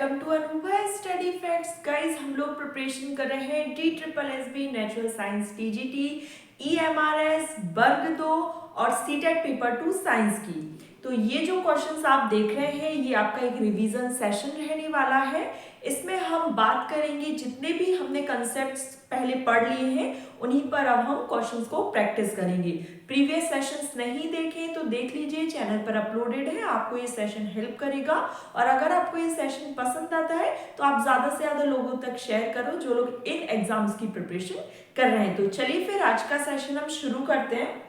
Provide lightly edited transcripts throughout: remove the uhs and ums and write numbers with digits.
Welcome to Anubha study facts. Guys, हम लोग preparation कर रहे हैं DSSB natural science TGT, EMRS वर्ग 2 और सीटेट पेपर 2 साइंस की। तो ये जो क्वेश्चंस आप देख रहे हैं ये आपका एक रिवीजन सेशन रहने वाला है। इसमें हम बात करेंगे जितने भी हमने कंसेप्ट्स पहले पढ़ लिए हैं उन्हीं पर अब हम क्वेश्चंस को प्रैक्टिस करेंगे। प्रीवियस सेशंस नहीं देखे तो देख लीजिए, चैनल पर अपलोडेड है, आपको ये सेशन हेल्प करेगा। और अगर आपको ये सेशन पसंद आता है तो आप ज्यादा से ज्यादा लोगों तक शेयर करो जो लोग इन एग्जाम्स की प्रिपरेशन कर रहे हैं। तो चलिए फिर आज का सेशन हम शुरू करते हैं।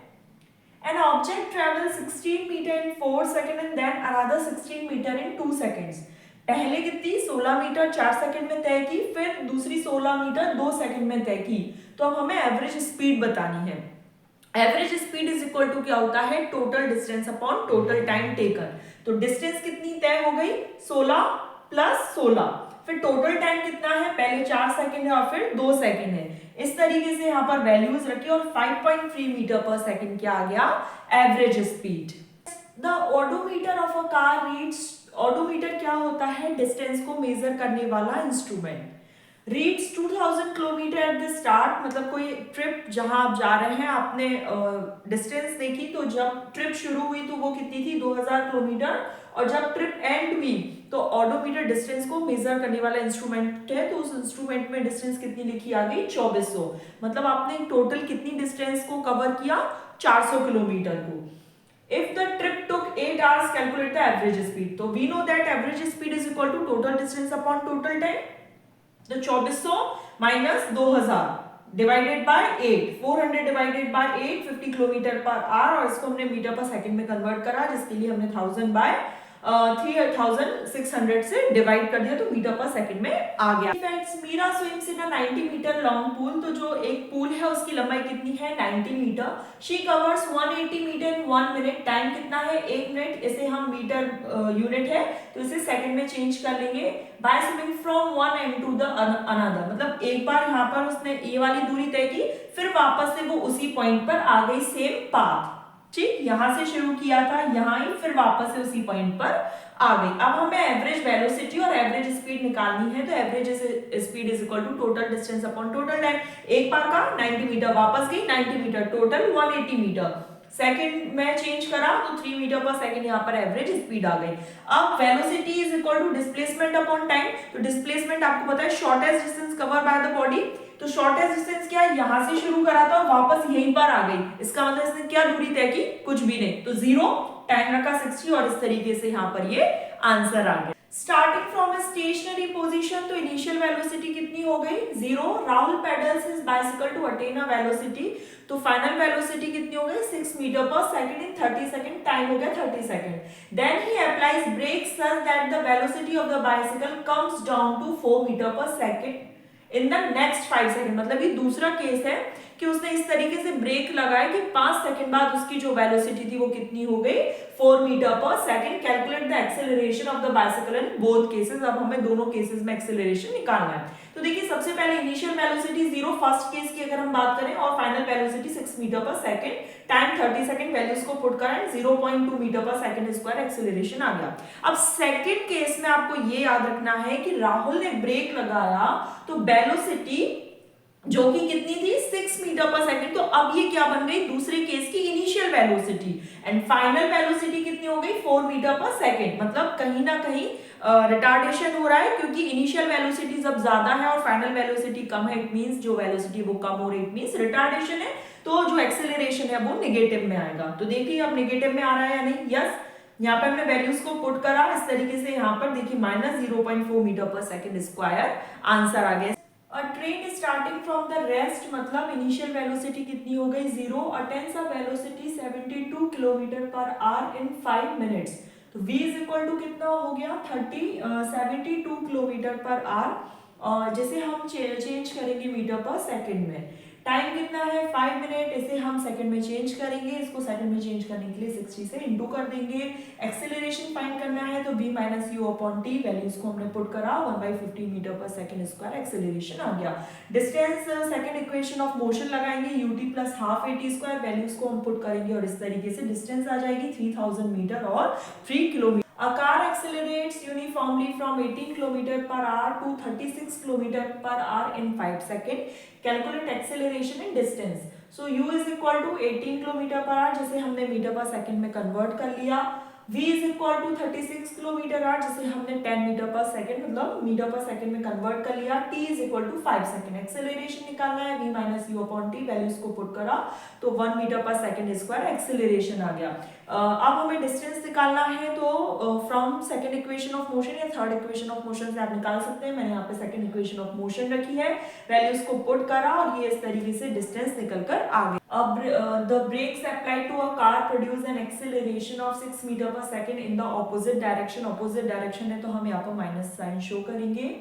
An object travels 16 meter in 4 seconds and then another 16 meter in 2 seconds. पहले कितनी 16 मीटर 4 सेकंड में तय की, फिर दूसरी 16 मीटर 2 सेकंड में तय की। तो अब हमें एवरेज स्पीड बतानी है। Average speed is equal to क्या होता है, total distance upon total time taken. तो डिस्टेंस कितनी तय हो गई, 16 प्लस 16, फिर टोटल टाइम कितना है, पहले 4 सेकंड है और फिर 2 सेकंड है। इस तरीके से यहाँ पर वैल्यूज रखी और 5.3 मीटर पर सेकंड क्या आ गया, average speed. The odometer of a car reads, odometer क्या होता है, डिस्टेंस को मेजर करने वाला instrument. Reads 2000 kilometre at the start, मतलब कोई ट्रिप जहां आप जा रहे हैं, आपने डिस्टेंस देखी तो जब ट्रिप शुरू हुई तो वो कितनी थी, 2000 किलोमीटर, और जब ट्रिप एंड हुई तो ऑडोमीटर डिस्टेंस को मेजर करने वाला इंस्ट्रूमेंट है, तो उस इंस्ट्रूमेंट में डिस्टेंस कितनी लिखी आ गई, 2400। मतलब आपने टोटल कितनी डिस्टेंस को कवर किया, 400 किलोमीटर को। If the trip took 8 hours, calculate the average speed. तो we know that average speed is equal to total distance upon total time. तो 2400 minus 2000 divided by 8, 400 divided by 8, 50 kilometre per hour, और इसको हमने metre per second में convert करा, जिसके लिए हमने 1000 बाय 3600 से डिवाइड कर दिया, तो मीटर पर सेकंड में आ गया। Friends, Meera swims in a 90 metre long pool, तो जो एक पूल है उसकी लंबाई कितनी है, 90 metre. She covers 180 metre in 1 minute, time कितना है, 1 मिनट। इसे हम मीटर यूनिट है तो इसे सेकंड में चेंज कर लेंगे। By swimming from one end to the another, मतलब एक बार यहाँ पर उसने ये वाली दूरी तय की, फिर वापस से वो उसी पॉइंट पर आ गई, सेम पाथ। ठीक, यहां से शुरू किया था, यहां ही, फिर वापस से उसी पॉइंट पर आ गई। अब हमें एवरेज वेलोसिटी और एवरेज स्पीड निकालनी है, तो average speed is equal to total distance upon total time. एक बार का 90 मीटर, वापस गई 90 मीटर, टोटल 180 मीटर। सेकंड में चेंज करा तो 3 मीटर पर सेकंड, यहाँ पर एवरेज स्पीड आ गई। अब velocity is equal to displacement upon time. तो डिस्प्लेसमेंट आपको पता है, shortest distance cover by the body. तो शॉर्टेस्ट डिस्टेंस क्या है, यहां से शुरू करा था और वापस यहीं पर आ गई, इसका मतलब इसने क्या दूरी तय की, कुछ भी नहीं, तो 0, टाइम रखा 60, और इस तरीके से यहाँ पर ये आंसर आ गया। Starting from a stationary position, तो इनिशियल वेलोसिटी कितनी हो गई, 0। Rahul pedals his bicycle to attain a velocity, तो फाइनल वेलोसिटी कितनी हो गई, 6 मीटर पर सेकंड इन 30 सेकंड, टाइम हो गया 30 second. Then he applies brake such that the velocity of the bicycle comes down to 4 metre per second in the next 5 second. मतलब ये दूसरा case है कि उसने इस तरीके से ब्रेक लगाया कि 5 सेकंड बाद उसकी जो वेलोसिटी थी वो कितनी हो गई, 4 metre per second. Calculate the acceleration of the bicycle in both cases. अब हमें दोनों केसेस में एक्सेलरेशन निकालना है। तो देखिए, सबसे पहले इनिशियल वेलोसिटी 0 फर्स्ट केस की अगर हम बात करें, और final velocity 6 metre per second, time 30 second, values को पुट करें, 0.2 metre per second square acceleration आ गया। अब सेकंड केस में आपको ये याद रखना है कि राहुल ने ब्रेक लगाया तो वेलोसिटी जो कि कितनी थी, 6 मीटर पर सेकंड, तो अब ये क्या बन गई, दूसरे केस की initial velocity, and final velocity कितनी हो गई, 4 मीटर पर सेकंड। मतलब कहीं ना कहीं रिटार्डेशन हो रहा है, क्योंकि इनिशियल वेलोसिटी जब ज्यादा है और फाइनल वेलोसिटी कम है, इट मींस जो वेलोसिटी वो कम हो रही है, इट मींस रिटार्डेशन है, तो जो एक्सेलरेशन है वो नेगेटिव में आएगा। तो देखिए अब नेगेटिव में आ रहा है या नहीं, यस। यहाँ पर हमने वैल्यूज को पुट करा इस तरीके से, यहाँ पर देखिए minus 0.4 metre per second square answer आ गया। और train starting from the rest, मतलब इनिशियल वेलोसिटी कितनी हो गई, 0, attains a velocity 72 kilometre per hour in 5 minutes. तो v इज इक्वल टू कितना हो गया, 72 किलोमीटर पर आवर, जैसे हम चेंज करेंगे मीटर पर सेकंड में। टाइम कितना है, 5 मिनट, इसे हम सेकंड में चेंज करेंगे, इसको सेकंड में चेंज करने के लिए 60 से इंटू कर देंगे। एक्सेलरेशन फाइंड करना है तो v minus u upon t, values को हमने पुट करा, 1/50 metre per second square acceleration आ गया। Distance second equation of motion लगाएंगे, ut plus half at square, values को हम पुट करेंगे और इस तरीके से डिस्टेंस आ जाएगी 3000 मीटर और 3 kilometre. A car accelerates uniformly firmly from 18 km per hour to 36 km per hour in 5 seconds. Calculate acceleration and distance. So u is equal to 18 km per hour जिसे हमने metre per second में convert कर लिया. v is equal to 36 kilometre hour जिसे हमने 10 metre per second मतलब metre per second में convert कर लिया. t is equal to 5 second. Acceleration निकालना है v minus u upon t. Values को पुट करा तो 1 metre per second square acceleration आ गया. अब हमें डिस्टेंस निकालना है तो from second equation of motion या थर्ड इक्वेशन ऑफ मोशन से आप निकाल सकते हैं. मैंने यहाँ पे सेकंड इक्वेशन ऑफ मोशन रखी है, वैल्यूज को पुट करा और ये इस तरीके से डिस्टेंस निकल कर आ गया. अब the brakes applied to a car produce an acceleration of 6 metre per second in the opposite direction. opposite direction है तो हम यहाँ पर माइनस साइन शो करेंगे.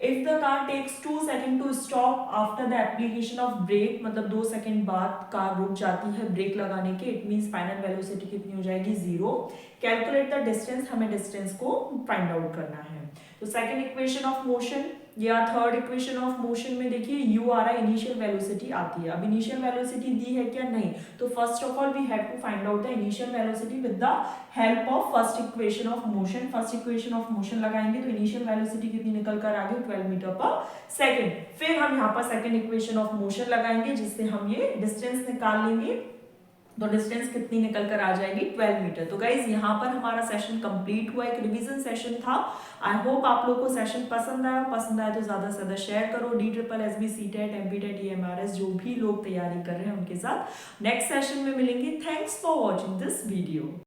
If the car takes 2 seconds to stop after the application of brake, मतलब 2 second बाद car रुक जाती है ब्रेक लगाने के, इट मींस फाइनल वेलोसिटी कितनी हो जाएगी 0. कैलकुलेट द डिस्टेंस, हमें डिस्टेंस को फाइंड आउट करना है. तो सेकंड इक्वेशन ऑफ मोशन या थर्ड इक्वेशन ऑफ मोशन में देखिए u आ रहा है, इनिशियल वेलोसिटी आती है. अब इनिशियल वेलोसिटी दी है क्या? नहीं. तो first of all we have to find out the initial velocity with the help of first equation of motion. First equation of motion लगाएंगे तो इनिशियल वेलोसिटी कितनी निकल कर आ गई? 12 मीटर पर सेकंड. फिर हम यहाँ पर सेकंड इक्वेशन ऑफ मोशन लगाएंगे जिससे हम ये डिस्टेंस निकाल लेंगे. तो डिस्टेंस कितनी निकल कर आ जाएगी? 12 मीटर. तो गाइज यहाँ पर हमारा सेशन कंप्लीट हुआ, एक रिवीजन सेशन था. आई होप आप लोग को सेशन पसंद आया तो ज्यादा से ज्यादा शेयर करो. DSSB, CTET, MPTET, EMRS जो भी लोग तैयारी कर रहे हैं उनके साथ नेक्स्ट सेशन में मिलेंगे. Thanks for watching this video.